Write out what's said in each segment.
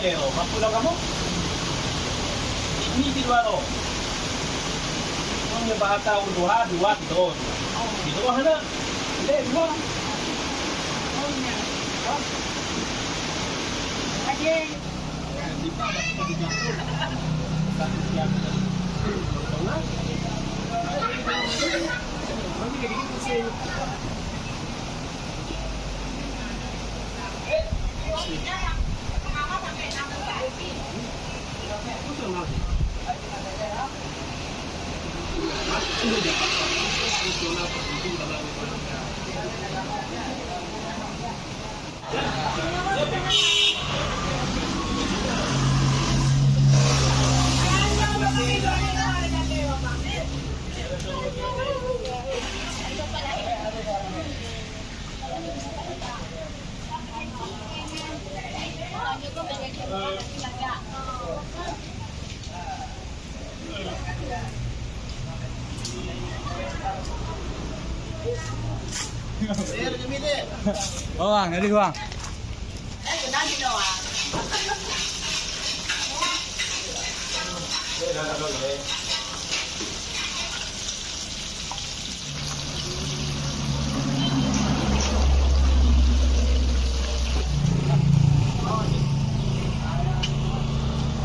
kaldero. Mapula ka mo? Ini Silvano. Kung yung bata ko duha, doon. Dua na. Hindi, dua. Ajeng. Di pa, bakit nagiging ko? Bakit siya? Ito na. Mami, nagiging ko siya. Oh, Bang, dari Bang.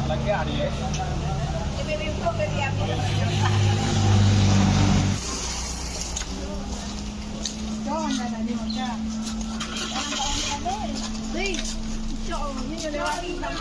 Lagi hari ya. Uy, ito, yun yung lewati ng